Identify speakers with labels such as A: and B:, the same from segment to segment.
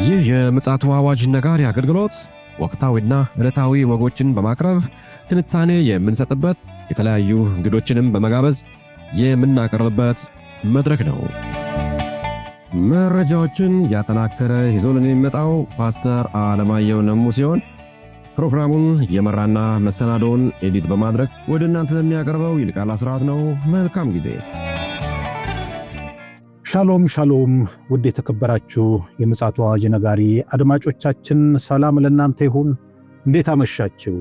A: ይህ የምፅዓቱ አዋጅ ነጋሪ አገልግሎት ወቅታዊና ዕለታዊ ወጎችን በማቅረብ ትንታኔ የምንሰጥበት የተለያዩ እንግዶችንም በመጋበዝ የምናቀርብበት መድረክ ነው። መረጃዎችን ያጠናከረ ይዞልን የሚመጣው ፓስተር አለማየሁ ነሙ ሲሆን ፕሮግራሙን የመራና መሰናዶውን ኤዲት በማድረግ ወደ እናንተ የሚያቀርበው ይልቃል አስራት ነው። መልካም ጊዜ።
B: ሻሎም ሻሎም፣ ውድ የተከበራችሁ የምፅዓቱ አዋጅ ነጋሪ አድማጮቻችን ሰላም ለእናንተ ይሁን። እንዴት አመሻችሁ?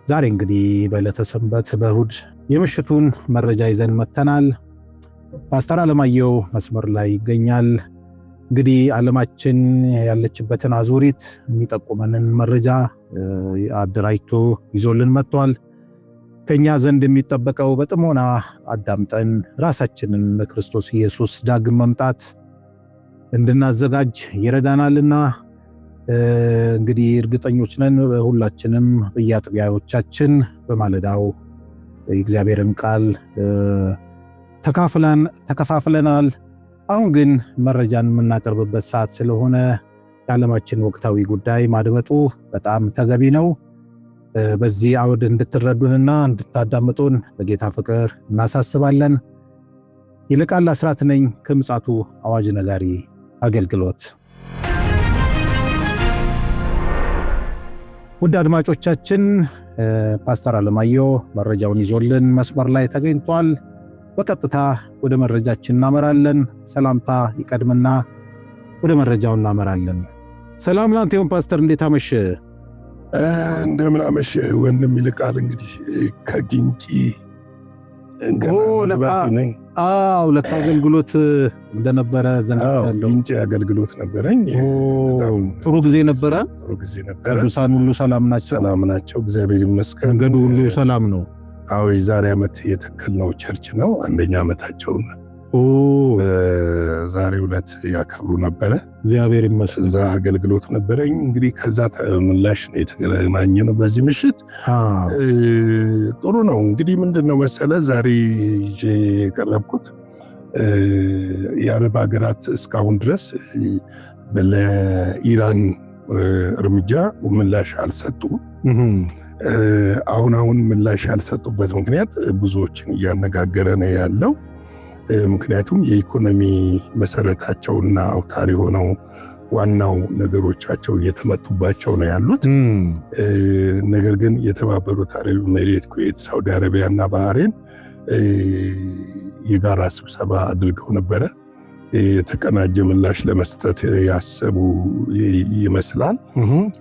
B: ዛሬ እንግዲህ በዕለተ ሰንበት በእሁድ የምሽቱን መረጃ ይዘን መጥተናል። ፓስተር አለማየሁ መስመር ላይ ይገኛል። እንግዲህ ዓለማችን ያለችበትን አዙሪት የሚጠቁመንን መረጃ አደራጅቶ ይዞልን መጥቷል። ከኛ ዘንድ የሚጠበቀው በጥሞና አዳምጠን ራሳችንን ለክርስቶስ ኢየሱስ ዳግም መምጣት እንድናዘጋጅ ይረዳናልና እንግዲህ እርግጠኞች ነን ሁላችንም በየአጥቢያዎቻችን በማለዳው የእግዚአብሔርን ቃል ተከፋፍለናል። አሁን ግን መረጃን የምናቀርብበት ሰዓት ስለሆነ የዓለማችን ወቅታዊ ጉዳይ ማድመጡ በጣም ተገቢ ነው። በዚህ አውድ እንድትረዱንና እንድታዳምጡን በጌታ ፍቅር እናሳስባለን። ይልቃል አስራት ነኝ ከምፅዓቱ አዋጅ ነጋሪ አገልግሎት። ውድ አድማጮቻችን ፓስተር አለማየሁ መረጃውን ይዞልን መስመር ላይ ተገኝቷል። በቀጥታ ወደ መረጃችን እናመራለን። ሰላምታ ይቀድምና ወደ መረጃው እናመራለን። ሰላም ላንተ ይሁን ፓስተር፣ እንዴት አመሸ?
C: እንደምን አመሸ ወንድም ይልቃል። እንግዲህ ከግንጪ
B: ለካ አገልግሎት እንደነበረ ዘንድሮ
C: ግንጪ አገልግሎት ነበረኝ።
B: ጥሩ ጊዜ ነበረ። ቅዱሳን ሁሉ ሰላም ናቸው?
C: ሰላም ናቸው፣ እግዚአብሔር ይመስገን።
B: መንገዱ ሁሉ ሰላም ነው?
C: አዎ፣ የዛሬ ዓመት የተከልነው ቸርች ነው። አንደኛ ዓመታቸውን ዛሬ ዕለት ያከብሩ ነበረ።
B: እግዚአብሔር ይመስገን።
C: እዛ አገልግሎት ነበረኝ። እንግዲህ ከዛ ምላሽ ነው የተገናኘነው በዚህ ምሽት። ጥሩ ነው። እንግዲህ ምንድነው መሰለ ዛሬ ይዤ የቀረብኩት የአረብ ሀገራት እስካሁን ድረስ ለኢራን እርምጃ ምላሽ አልሰጡም። አሁን ምላሽ ያልሰጡበት ምክንያት ብዙዎችን እያነጋገረ ነው ያለው። ምክንያቱም የኢኮኖሚ መሰረታቸውና አውታር የሆነው ዋናው ነገሮቻቸው እየተመቱባቸው ነው ያሉት። ነገር ግን የተባበሩት አረብ ኤሚሬት፣ ኩዌት፣ ሳውዲ አረቢያ እና ባህሬን የጋራ ስብሰባ አድርገው ነበረ። የተቀናጀ ምላሽ ለመስጠት ያሰቡ ይመስላል።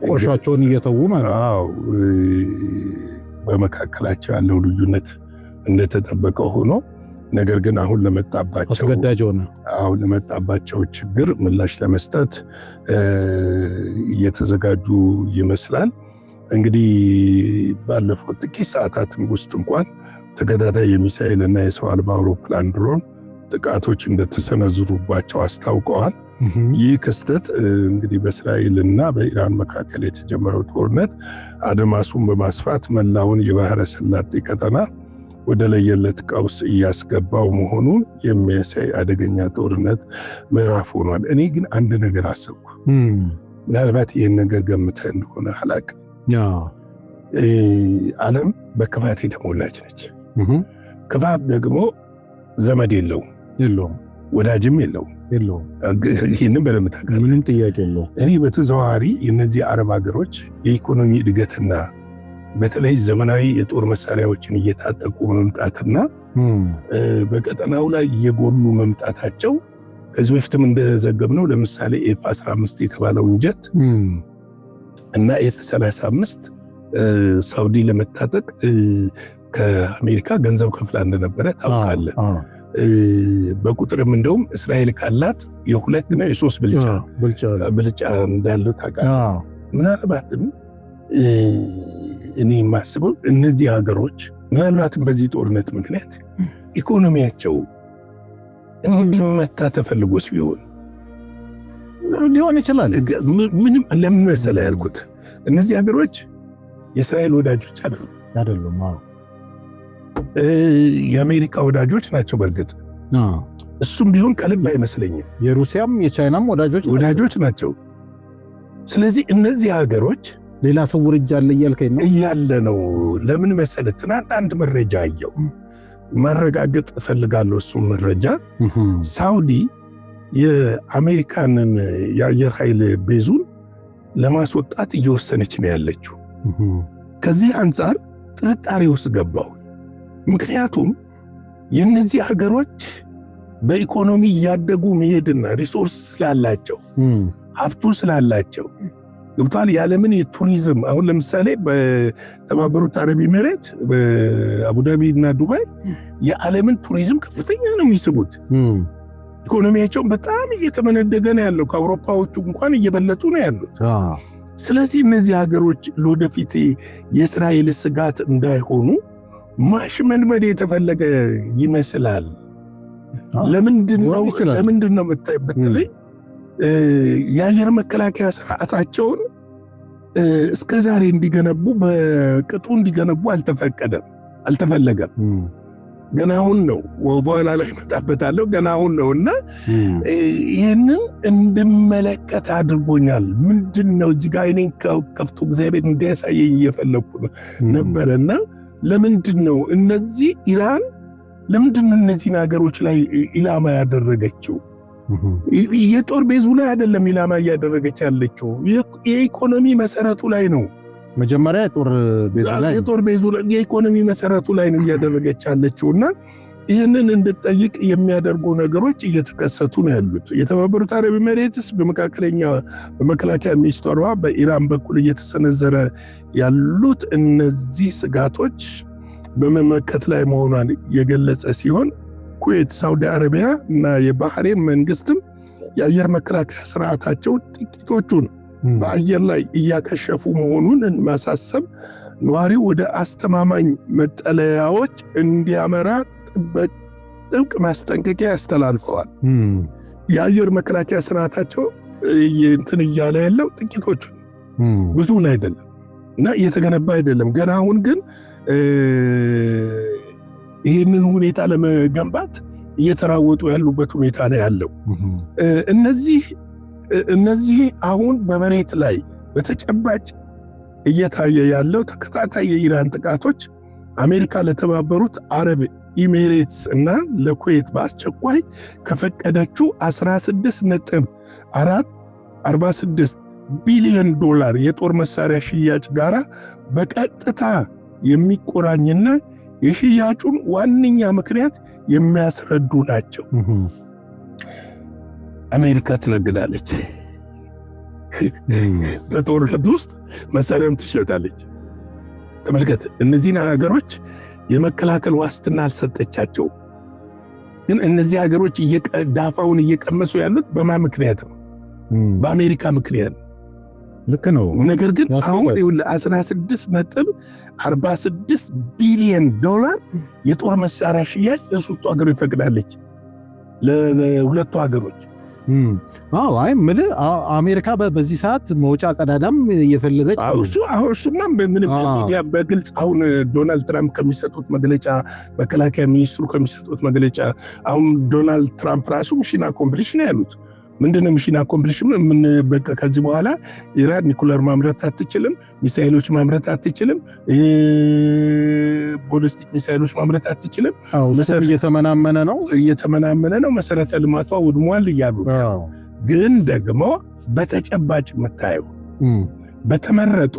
B: ቆሻቸውን እየተዉ ማለት ነው።
C: በመካከላቸው ያለው ልዩነት እንደተጠበቀው ሆኖ ነገር ግን አሁን ለመጣባቸው ችግር ምላሽ ለመስጠት እየተዘጋጁ ይመስላል። እንግዲህ ባለፈው ጥቂት ሰዓታት ውስጥ እንኳን ተከታታይ የሚሳኤል እና የሰው አልባ አውሮፕላን ድሮን ጥቃቶች እንደተሰነዝሩባቸው አስታውቀዋል። ይህ ክስተት እንግዲህ በእስራኤል እና በኢራን መካከል የተጀመረው ጦርነት አድማሱን በማስፋት መላውን የባህረ ሰላጤ ቀጠና ወደ ለየለት ቀውስ እያስገባው መሆኑን የሚያሳይ አደገኛ ጦርነት ምዕራፍ ሆኗል። እኔ ግን አንድ ነገር አሰብኩ። ምናልባት ይህን ነገር ገምተህ እንደሆነ አላቅም። ዓለም በክፋት የተሞላች ነች። ክፋት ደግሞ ዘመድ የለውም፣ ወዳጅም የለውም። ይህንን በደንብ ታውቃለህ።
B: ምንም ጥያቄ የለውም።
C: እኔ በተዘዋዋሪ የእነዚህ አረብ ሀገሮች የኢኮኖሚ እድገትና በተለይ ዘመናዊ የጦር መሳሪያዎችን እየታጠቁ መምጣትና በቀጠናው ላይ እየጎሉ መምጣታቸው ከዚህ በፊትም እንደዘገብነው ለምሳሌ ኤፍ-15 የተባለውን ጀት እና ኤፍ-35 ሳውዲ ለመታጠቅ ከአሜሪካ ገንዘብ ከፍላ እንደነበረ ታውቃለህ። በቁጥርም እንደውም እስራኤል ካላት የሁለት እና የሶስት ብልጫ እንዳለው ታውቃለህ። ምናልባትም እኔ የማስበው እነዚህ ሀገሮች ምናልባትም በዚህ ጦርነት ምክንያት ኢኮኖሚያቸው እንዲመታ ተፈልጎስ
B: ሊሆን ይችላል።
C: ምንም ለምን መሰለህ ያልኩት እነዚህ ሀገሮች የእስራኤል ወዳጆች አይደሉም። የአሜሪካ ወዳጆች ናቸው። በእርግጥ እሱም ቢሆን ከልብ አይመስለኝም።
B: የሩሲያም የቻይናም ወዳጆች
C: ናቸው። ስለዚህ እነዚህ ሀገሮች
B: ሌላ ስውር እጅ አለ እያልከኝ ነው?
C: እያለ ነው። ለምን መሰለህ? ትናንት አንድ መረጃ አየው፣ ማረጋገጥ እፈልጋለሁ። እሱም መረጃ ሳውዲ የአሜሪካንን የአየር ኃይል ቤዙን ለማስወጣት እየወሰነች ነው ያለችው። ከዚህ አንጻር ጥርጣሬ ውስጥ ገባሁ። ምክንያቱም የእነዚህ ሀገሮች በኢኮኖሚ እያደጉ መሄድና ሪሶርስ ስላላቸው ሀብቱ ስላላቸው ግብቷል። የዓለምን የቱሪዝም አሁን ለምሳሌ በተባበሩት አረብ ኤሚሬት በአቡዳቢ እና ዱባይ የዓለምን ቱሪዝም ከፍተኛ ነው የሚስቡት። ኢኮኖሚያቸውን በጣም እየተመነደገ ነው ያለው። ከአውሮፓዎቹ እንኳን እየበለጡ ነው ያሉት። ስለዚህ እነዚህ ሀገሮች ለወደፊት የእስራኤል ስጋት እንዳይሆኑ ማሽመንመድ የተፈለገ ይመስላል። ለምንድን ነው በተለይ የአየር መከላከያ ስርዓታቸውን እስከ ዛሬ እንዲገነቡ በቅጡ እንዲገነቡ አልተፈለገም። ገና አሁን ነው፣ በኋላ ላይ መጣበታለሁ። ገና አሁን ነው እና ይህንን እንድመለከት አድርጎኛል። ምንድን ነው እዚህ ጋር እኔን ከፍቶ እግዚአብሔር እንዲያሳየኝ እየፈለኩ ነበረና ለምንድን ነው እነዚህ ኢራን ለምንድን ነው እነዚህን ሀገሮች ላይ ኢላማ ያደረገችው? የጦር ቤዙ ላይ አይደለም ኢላማ እያደረገች ያለችው፣ የኢኮኖሚ መሰረቱ ላይ ነው።
B: መጀመሪያ የጦር ቤዙ ላይ የኢኮኖሚ መሰረቱ ላይ ነው እያደረገች ያለችውና ይህንን እንድጠይቅ የሚያደርጉ ነገሮች እየተከሰቱ ነው ያሉት። የተባበሩት አረብ ኤሚሬትስ በመከላከያ ሚኒስትሯ በኢራን በኩል እየተሰነዘረ ያሉት እነዚህ ስጋቶች በመመከት ላይ መሆኗን የገለጸ ሲሆን ኩዌት፣ ሳውዲ አረቢያ እና የባህሬን መንግስትም የአየር መከላከያ ስርዓታቸው ጥቂቶቹን በአየር ላይ እያከሸፉ መሆኑን ማሳሰብ ነዋሪው ወደ አስተማማኝ መጠለያዎች እንዲያመራ ጥብቅ ማስጠንቀቂያ ያስተላልፈዋል። የአየር መከላከያ ስርዓታቸው እንትን እያለ ያለው ጥቂቶቹ ብዙውን አይደለም እና እየተገነባ አይደለም ገና። አሁን ግን ይህንን ሁኔታ ለመገንባት እየተራወጡ ያሉበት ሁኔታ ነው ያለው። እነዚህ አሁን በመሬት ላይ በተጨባጭ እየታየ ያለው ተከታታይ የኢራን ጥቃቶች አሜሪካ ለተባበሩት አረብ ኤሚሬትስ እና ለኩዌት በአስቸኳይ ከፈቀደችው 16.46 ቢሊዮን ዶላር የጦር መሳሪያ ሽያጭ ጋራ በቀጥታ የሚቆራኝና የሽያጩን ዋነኛ ምክንያት የሚያስረዱ ናቸው። አሜሪካ ትነግዳለች፣ በጦርነት ውስጥ መሳሪያም ትሸጣለች። ተመልከት፣ እነዚህን ሀገሮች የመከላከል ዋስትና አልሰጠቻቸው። ግን እነዚህ ሀገሮች ዳፋውን እየቀመሱ ያሉት በማን ምክንያት ነው? በአሜሪካ ምክንያት ነው። ልክ ነው።
C: ነገር ግን አሁን 16.46 ቢሊዮን ዶላር የጦር መሳሪያ ሽያጭ ለሶስቱ ሀገሮች ይፈቅዳለች፣ ለሁለቱ ሀገሮች።
B: አይ ምልህ አሜሪካ በዚህ ሰዓት መውጫ ቀዳዳም እየፈለገች
C: እሱማ በግልጽ አሁን ዶናልድ ትራምፕ ከሚሰጡት መግለጫ፣ መከላከያ ሚኒስትሩ ከሚሰጡት መግለጫ አሁን ዶናልድ ትራምፕ ራሱ ሚሽን አኮምፕሊሽ ነው ያሉት። ምንድነው ሚሽን አኮምፕሊሽ? በቃ ከዚህ በኋላ ኢራን ኒኩለር ማምረት አትችልም፣ ሚሳኤሎች ማምረት አትችልም፣ ቦሊስቲክ ሚሳኤሎች ማምረት አትችልም። እየተመናመነ ነው፣ መሰረተ ልማቷ ውድሟል እያሉ። ግን ደግሞ በተጨባጭ የምታየው በተመረጡ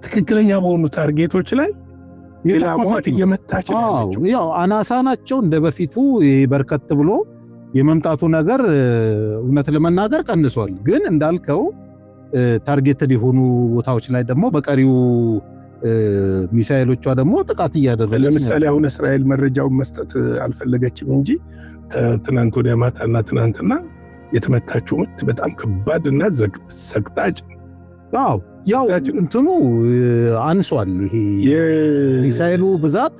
C: ትክክለኛ በሆኑ ታርጌቶች ላይ ኢላማዎች እየመታች ናቸው።
B: ያው አናሳ ናቸው። እንደ በፊቱ በርከት ብሎ የመምጣቱ ነገር እውነት ለመናገር ቀንሷል። ግን እንዳልከው ታርጌትድ የሆኑ ቦታዎች ላይ ደግሞ በቀሪው ሚሳኤሎቿ ደግሞ ጥቃት እያደረገች።
C: ለምሳሌ አሁን እስራኤል መረጃውን መስጠት አልፈለገችም እንጂ ትናንት ወዲያ ማታና ትናንትና የተመታችው ምት በጣም ከባድና ሰቅጣጭ።
B: ያው እንትኑ አንሷል። ይሄ የሚሳኤሉ ብዛት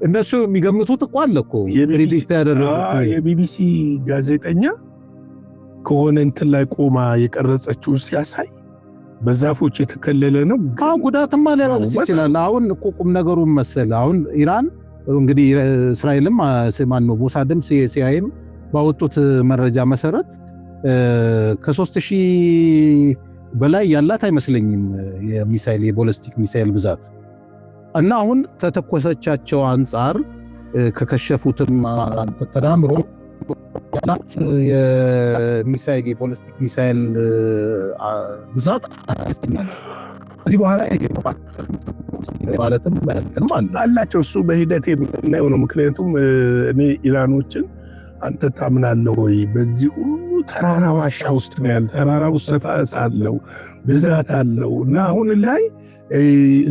B: እነሱ የሚገምቱት እኮ አለ እኮ ፕሬዲክት ያደረጉት።
C: የቢቢሲ ጋዜጠኛ ከሆነ እንትን ላይ ቆማ የቀረጸችው ሲያሳይ በዛፎች የተከለለ ነው።
B: ጉዳትማ ሊያደርስ ይችላል። አሁን እኮ ቁም ነገሩን መሰለ። አሁን ኢራን እንግዲህ እስራኤልም ማነው ሞሳድም ሲአይኤም ባወጡት መረጃ መሰረት ከ3000 በላይ ያላት አይመስለኝም የሚሳኤል የቦለስቲክ ሚሳኤል ብዛት እና አሁን ተተኮሰቻቸው አንጻር ከከሸፉትም ተዳምሮ ያላት የሚሳኤል የቦለስቲክ ሚሳኤል ብዛት እዚህ በኋላ ማለትም
C: አላቸው። እሱ በሂደት የምናየው ነው። ምክንያቱም እኔ ኢራኖችን አንተ ታምናለህ ወይ? በዚህ ሁሉ ተራራ ዋሻ ውስጥ ነው ያለ። ተራራው ሰፋ አለው፣ ብዛት አለው እና አሁን ላይ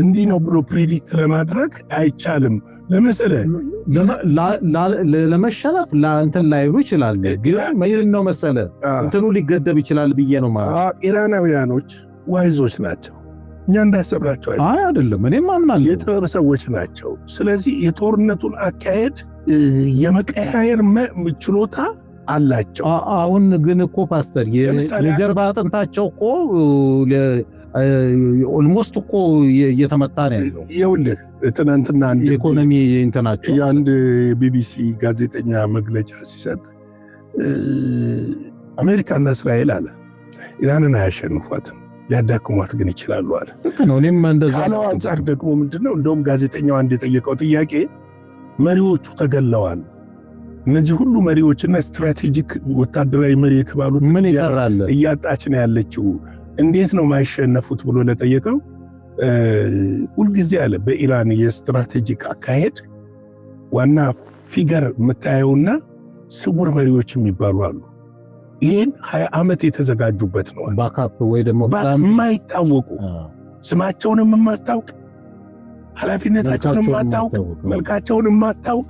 C: እንዲህ ነው ብሎ ፕሬዲክት ለማድረግ አይቻልም። ለምሳሌ
B: ለመሸነፍ ለእንትን ላይሉ ይችላል፣ ግን ምን ነው መሰለ እንትኑ ሊገደብ ይችላል ብዬ ነው ማለት።
C: ኢራናውያኖች ዋይዞች ናቸው። እኛ እንዳሰብናቸው
B: አይደለም። እኔም አምናለሁ
C: የጥበብ ሰዎች ናቸው። ስለዚህ የጦርነቱን አካሄድ የመቀያየር ችሎታ አላቸው።
B: አሁን ግን እኮ ፓስተር የጀርባ አጥንታቸው እኮ ኦልሞስት እኮ እየተመታ ነው ያለው።
C: ይኸውልህ ትናንትና
B: ኢኮኖሚ እንትናቸው
C: የአንድ ቢቢሲ ጋዜጠኛ መግለጫ ሲሰጥ አሜሪካና እስራኤል አለ ኢራንን አያሸንፏትም፣ ሊያዳክሟት ግን ይችላሉ አለ።
B: እኔም እንደዛ
C: ካለው አንጻር ደግሞ ምንድነው እንደውም ጋዜጠኛው አንድ የጠየቀው ጥያቄ መሪዎቹ ተገለዋል። እነዚህ ሁሉ መሪዎችና ስትራቴጂክ ወታደራዊ መሪ የተባሉት
B: ምን ይቀራል?
C: እያጣች ነው ያለችው፣ እንዴት ነው ማይሸነፉት ብሎ ለጠየቀው ሁልጊዜ አለ በኢራን የስትራቴጂክ አካሄድ ዋና ፊገር የምታየውና ስውር መሪዎች የሚባሉ አሉ። ይህን 20 ዓመት የተዘጋጁበት ነው።
B: ባካፕ ወይ ደግሞ
C: የማይታወቁ ስማቸውንም የማታውቅ ኃላፊነታቸውን የማታውቅ መልካቸውን የማታውቅ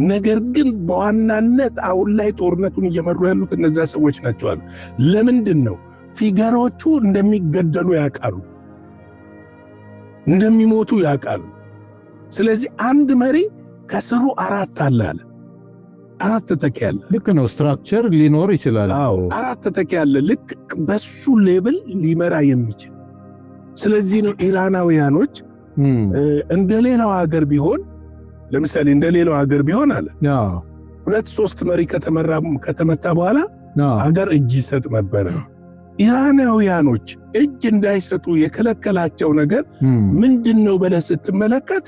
C: ነገር ግን በዋናነት አሁን ላይ ጦርነቱን እየመሩ ያሉት እነዛ ሰዎች ናቸው አሉ። ለምንድን ነው? ፊገሮቹ እንደሚገደሉ ያውቃሉ፣ እንደሚሞቱ ያውቃሉ። ስለዚህ አንድ መሪ ከስሩ 4 አለ 4 ተተኪ አለ።
B: ልክ ነው። ስትራክቸር ሊኖር ይችላል።
C: 4 ተተኪ አለ፣ ልክ በሱ ሌብል ሊመራ የሚችል። ስለዚህ ነው ኢራናውያኖች እንደሌላው ሀገር ቢሆን ለምሳሌ እንደሌላው ሀገር ቢሆን አለ 2-3 መሪ ከተመታ በኋላ ሀገር እጅ ይሰጥ ነበር። ኢራናውያኖች እጅ እንዳይሰጡ የከለከላቸው ነገር ምንድነው ብለህ ስትመለከት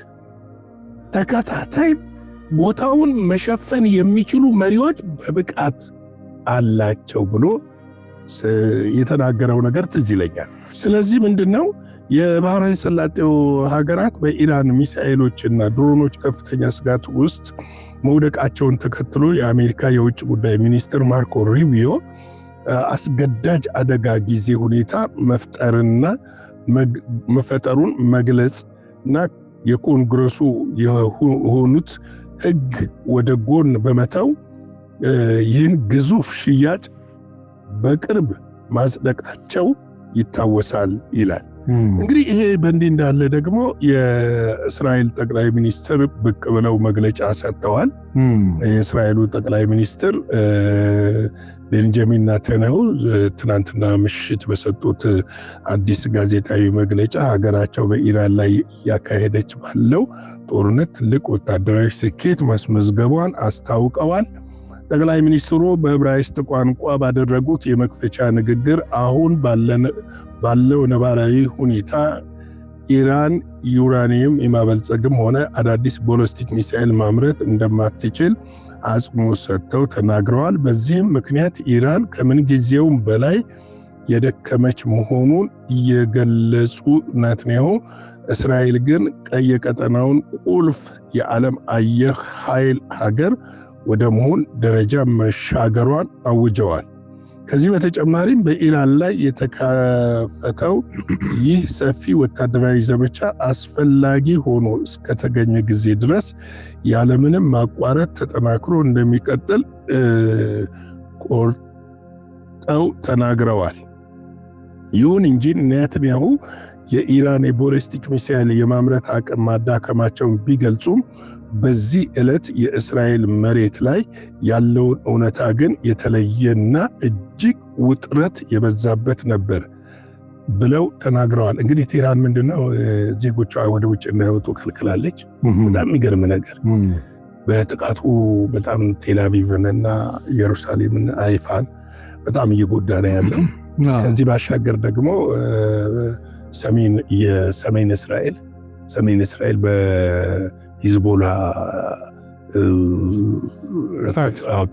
C: ተከታታይ ቦታውን መሸፈን የሚችሉ መሪዎች በብቃት አላቸው ብሎ የተናገረው ነገር ትዝ ይለኛል። ስለዚህ ምንድነው የባህራዊ ሰላጤው ሀገራት በኢራን ሚሳኤሎችና ድሮኖች ከፍተኛ ስጋት ውስጥ መውደቃቸውን ተከትሎ የአሜሪካ የውጭ ጉዳይ ሚኒስትር ማርኮ ሩቢዮ አስገዳጅ አደጋ ጊዜ ሁኔታ መፈጠሩን መግለጽና የኮንግረሱ የሆኑት ሕግ ወደ ጎን በመተው ይህን ግዙፍ ሽያጭ በቅርብ ማጽደቃቸው ይታወሳል ይላል። እንግዲህ ይሄ በእንዲህ እንዳለ ደግሞ የእስራኤል ጠቅላይ ሚኒስትር ብቅ ብለው መግለጫ ሰጥተዋል። የእስራኤሉ ጠቅላይ ሚኒስትር ቤንጃሚን ኔታንያሁ ትናንትና ምሽት በሰጡት አዲስ ጋዜጣዊ መግለጫ ሀገራቸው በኢራን ላይ ያካሄደች ባለው ጦርነት ትልቅ ወታደራዊ ስኬት ማስመዝገቧን አስታውቀዋል። ጠቅላይ ሚኒስትሩ በዕብራይስጥ ቋንቋ ባደረጉት የመክፈቻ ንግግር አሁን ባለው ነባራዊ ሁኔታ ኢራን ዩራኒየም የማበልጸግም ሆነ አዳዲስ ቦለስቲክ ሚሳኤል ማምረት እንደማትችል አጽንኦት ሰጥተው ተናግረዋል። በዚህም ምክንያት ኢራን ከምን ጊዜውም በላይ የደከመች መሆኑን እየገለጹ ኔታንያሁ እስራኤል ግን የቀጠናውን ቁልፍ የዓለም አየር ኃይል ሀገር ወደ መሆን ደረጃ መሻገሯን አውጀዋል። ከዚህ በተጨማሪም በኢራን ላይ የተከፈተው ይህ ሰፊ ወታደራዊ ዘመቻ አስፈላጊ ሆኖ እስከተገኘ ጊዜ ድረስ ያለምንም ማቋረጥ ተጠናክሮ እንደሚቀጥል ቆርጠው ተናግረዋል። ይሁን እንጂ ኔታንያሁ የኢራን የቦለስቲክ ሚሳኤል የማምረት አቅም ማዳከማቸውን ቢገልጹም በዚህ ዕለት የእስራኤል መሬት ላይ ያለውን እውነታ ግን የተለየና እጅግ ውጥረት የበዛበት ነበር ብለው ተናግረዋል። እንግዲህ ቴህራን ምንድነው ዜጎቿ ወደ ውጭ እንዳይወጡ ከልክላለች። በጣም የሚገርም ነገር በጥቃቱ በጣም ቴልአቪቭንና ኢየሩሳሌምን አይፋን በጣም እየጎዳ ነው ያለው። ከዚህ ባሻገር ደግሞ ሰሜን እስራኤል በሂዝቦላ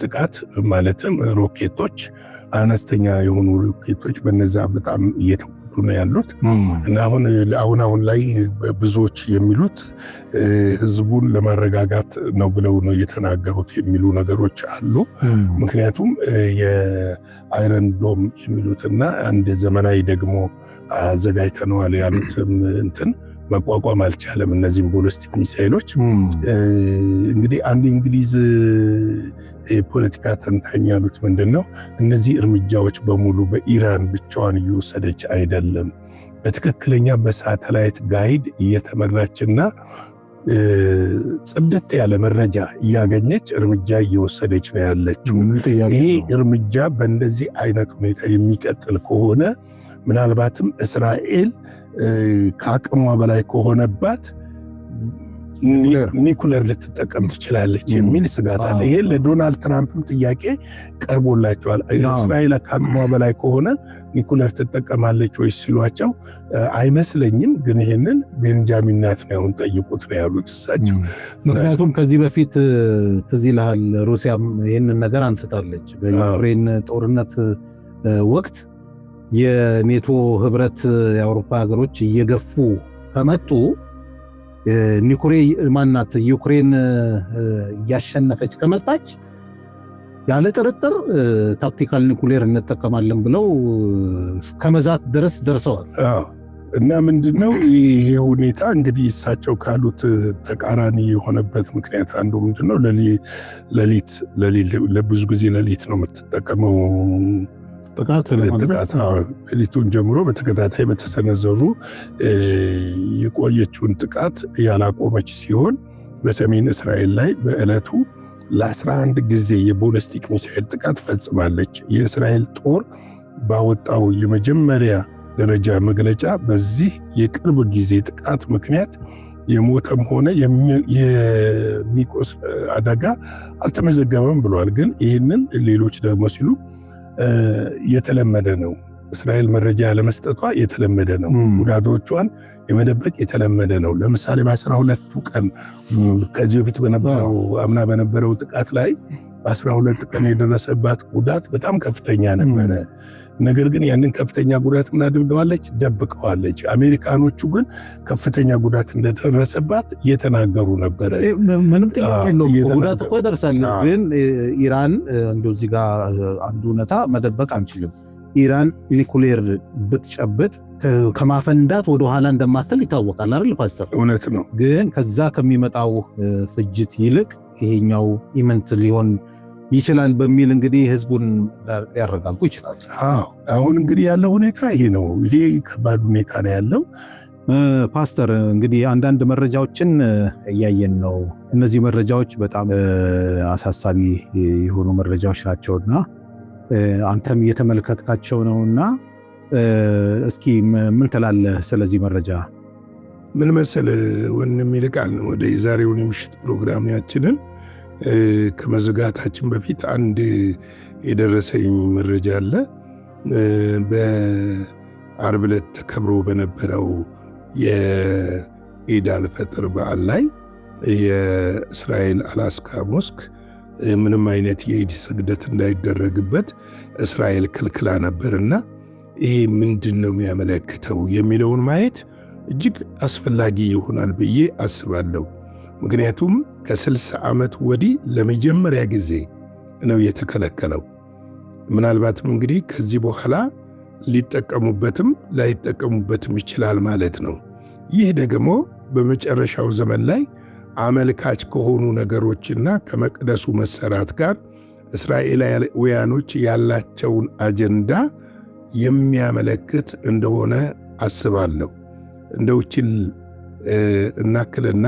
C: ጥቃት ማለትም ሮኬቶች አነስተኛ የሆኑ ሮኬቶች በነዛ በጣም እየተጎዱ ነው ያሉት እና አሁን ላይ ብዙዎች የሚሉት ህዝቡን ለማረጋጋት ነው ብለው ነው የተናገሩት የሚሉ ነገሮች አሉ። ምክንያቱም የአይረን ዶም የሚሉትና አንድ ዘመናዊ ደግሞ አዘጋጅተነዋል ያሉትም እንትን መቋቋም አልቻለም እነዚህም ቦሊስቲክ ሚሳይሎች። እንግዲህ አንድ እንግሊዝ የፖለቲካ ተንታኝ ያሉት ምንድነው እነዚህ እርምጃዎች በሙሉ በኢራን ብቻዋን እየወሰደች አይደለም፣ በትክክለኛ በሳተላይት ጋይድ እየተመራችና ጽድት ያለ መረጃ እያገኘች እርምጃ እየወሰደች ነው ያለችው። ይሄ እርምጃ በእንደዚህ አይነት ሁኔታ የሚቀጥል ከሆነ ምናልባትም እስራኤል ከአቅሟ በላይ ከሆነባት ኒኩለር ልትጠቀም ትችላለች የሚል ስጋት አለ። ይሄ ለዶናልድ ትራምፕም ጥያቄ ቀርቦላቸዋል። እስራኤል ከአቅሟ በላይ ከሆነ ኒኩለር ትጠቀማለች ወይ ሲሏቸው አይመስለኝም፣ ግን ይሄንን ቤንጃሚን ኔታንያሁን ጠይቁት ነው ያሉት እሳቸው።
B: ምክንያቱም ከዚህ በፊት ትዝ ይልሃል ሩሲያም ይህንን ነገር አንስታለች። በዩክሬን ጦርነት ወቅት የኔቶ ህብረት የአውሮፓ ሀገሮች እየገፉ ከመጡ ዩክሬን እያሸነፈች ከመጣች ያለ ጥርጥር ታክቲካል ኒኩሌር እንጠቀማለን ብለው ከመዛት ድረስ ደርሰዋል።
C: እና ምንድነው ይሄ ሁኔታ እንግዲህ እሳቸው ካሉት ተቃራኒ የሆነበት ምክንያት አንዱ ምንድነው ለብዙ ጊዜ ሌሊት ነው የምትጠቀመው ጥቃት ሌሊቱን ጀምሮ በተከታታይ በተሰነዘሩ የቆየችውን ጥቃት ያላቆመች ሲሆን በሰሜን እስራኤል ላይ በዕለቱ ለ11 ጊዜ የቦሊስቲክ ሚሳኤል ጥቃት ፈጽማለች። የእስራኤል ጦር ባወጣው የመጀመሪያ ደረጃ መግለጫ በዚህ የቅርብ ጊዜ ጥቃት ምክንያት የሞተም ሆነ የሚቆስል አደጋ አልተመዘገበም ብሏል። ግን ይህንን ሌሎች ደግሞ ሲሉ የተለመደ ነው። እስራኤል መረጃ ያለመስጠቷ የተለመደ ነው። ጉዳቶቿን የመደበቅ የተለመደ ነው። ለምሳሌ በ12ቱ ቀን ከዚህ በፊት አምና በነበረው ጥቃት ላይ በ12 ቀን የደረሰባት ጉዳት በጣም ከፍተኛ ነበረ። ነገር ግን ያንን ከፍተኛ ጉዳት ምን አድርገዋለች? ደብቀዋለች። አሜሪካኖቹ ግን ከፍተኛ ጉዳት እንደደረሰባት እየተናገሩ ነበረ።
B: ምንም ጥያቄ የለውም፣ ጉዳት እኮ ደርሳል። ግን ኢራን እንደው እዚህ ጋር አንዱ እውነታ መደበቅ አንችልም። ኢራን ኒኩሌር ብትጨብጥ ከማፈንዳት ወደ ኋላ እንደማትል ይታወቃል አይደል ፓስተር?
C: እውነት ነው።
B: ግን ከዛ ከሚመጣው ፍጅት ይልቅ ይሄኛው ኢመንት ሊሆን ይችላል በሚል እንግዲህ ህዝቡን ሊያረጋጉ ይችላል።
C: አሁን እንግዲህ ያለው ሁኔታ ይሄ ነው። ይሄ ከባድ ሁኔታ ነው ያለው።
B: ፓስተር እንግዲህ አንዳንድ መረጃዎችን እያየን ነው። እነዚህ መረጃዎች በጣም አሳሳቢ የሆኑ መረጃዎች ናቸውና አንተም እየተመለከትካቸው ነውና እስኪ ምን ትላለህ ስለዚህ መረጃ?
C: ምን መሰለህ ወንድም ይልቃል፣ ወደ የዛሬውን የምሽት ፕሮግራማችንን ከመዝጋታችን በፊት አንድ የደረሰኝ መረጃ አለ። በዓርብ ዕለት ተከብሮ በነበረው የኢድ አልፈጥር በዓል ላይ የእስራኤል አላስካ ሞስክ ምንም አይነት የኢድ ስግደት እንዳይደረግበት እስራኤል ክልክላ ነበርና ይሄ ምንድን ነው የሚያመለክተው የሚለውን ማየት እጅግ አስፈላጊ ይሆናል ብዬ አስባለሁ። ምክንያቱም ከ60 ዓመት ወዲህ ለመጀመሪያ ጊዜ ነው የተከለከለው። ምናልባትም እንግዲህ ከዚህ በኋላ ሊጠቀሙበትም ላይጠቀሙበትም ይችላል ማለት ነው። ይህ ደግሞ በመጨረሻው ዘመን ላይ አመልካች ከሆኑ ነገሮችና ከመቅደሱ መሰራት ጋር እስራኤላውያኖች ያላቸውን አጀንዳ የሚያመለክት እንደሆነ አስባለሁ። እንደውችል እናክልና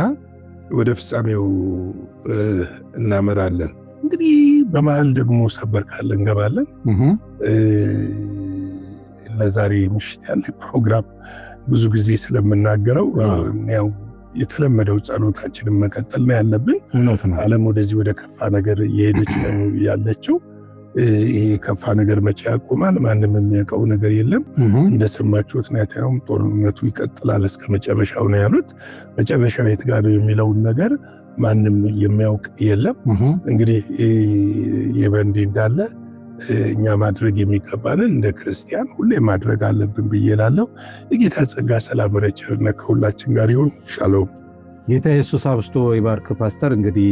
C: ወደ ፍጻሜው እናመራለን። እንግዲህ በመሃል ደግሞ ሰበር ካለ እንገባለን። ለዛሬ ምሽት ያለ ፕሮግራም ብዙ ጊዜ ስለምናገረው ያው የተለመደው ጸሎታችንን መቀጠል ነው ያለብን። ዓለም ወደዚህ ወደ ከፋ ነገር እየሄደች ነው ያለችው። ይሄ ከፋ ነገር መቼ ያቆማል? ማንም የሚያውቀው ነገር የለም። እንደሰማችሁት ናታንያሁም ጦርነቱ ይቀጥላል እስከ መጨረሻው ነው ያሉት። መጨረሻው የት ጋር ነው የሚለውን ነገር ማንም የሚያውቅ የለም። እንግዲህ የበንዲ እንዳለ እኛ ማድረግ የሚገባንን እንደ ክርስቲያን ሁሌ ማድረግ አለብን ብዬ እላለሁ። የጌታ ጸጋ፣ ሰላም፣ ቸርነት ከሁላችን ጋር ይሁን። ሻሎም።
B: ጌታ ኢየሱስ አብዝቶ ይባርክ። ፓስተር እንግዲህ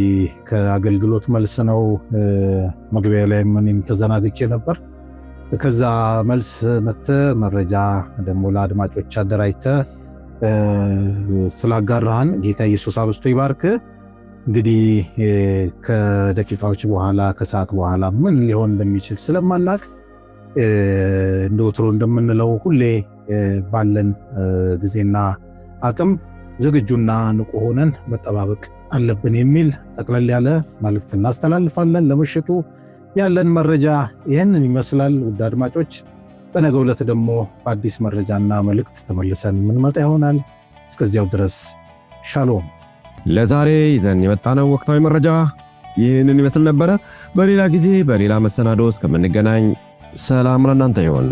B: ከአገልግሎት መልስ ነው መግቢያ ላይ ምንም ተዘናግቼ ነበር። ከዛ መልስ መጥተህ መረጃ ደግሞ ለአድማጮች አደራጅተህ ስላጋራህን ጌታ ኢየሱስ አብዝቶ ይባርክ። እንግዲህ ከደቂቃዎች በኋላ ከሰዓት በኋላ ምን ሊሆን እንደሚችል ስለማናቅ እንደ ወትሮ እንደምንለው ሁሌ ባለን ጊዜና አቅም ዝግጁና ንቁ ሆነን መጠባበቅ አለብን የሚል ጠቅለል ያለ መልእክት እናስተላልፋለን። ለምሽቱ ያለን መረጃ ይህንን ይመስላል። ውድ አድማጮች፣ በነገው ዕለት ደግሞ በአዲስ መረጃና መልእክት ተመልሰን የምንመጣ ይሆናል። እስከዚያው ድረስ ሻሎም።
A: ለዛሬ ይዘን የመጣነው ወቅታዊ መረጃ ይህንን ይመስል ነበረ። በሌላ ጊዜ በሌላ መሰናዶ እስከምንገናኝ ሰላም ለእናንተ ይሁን።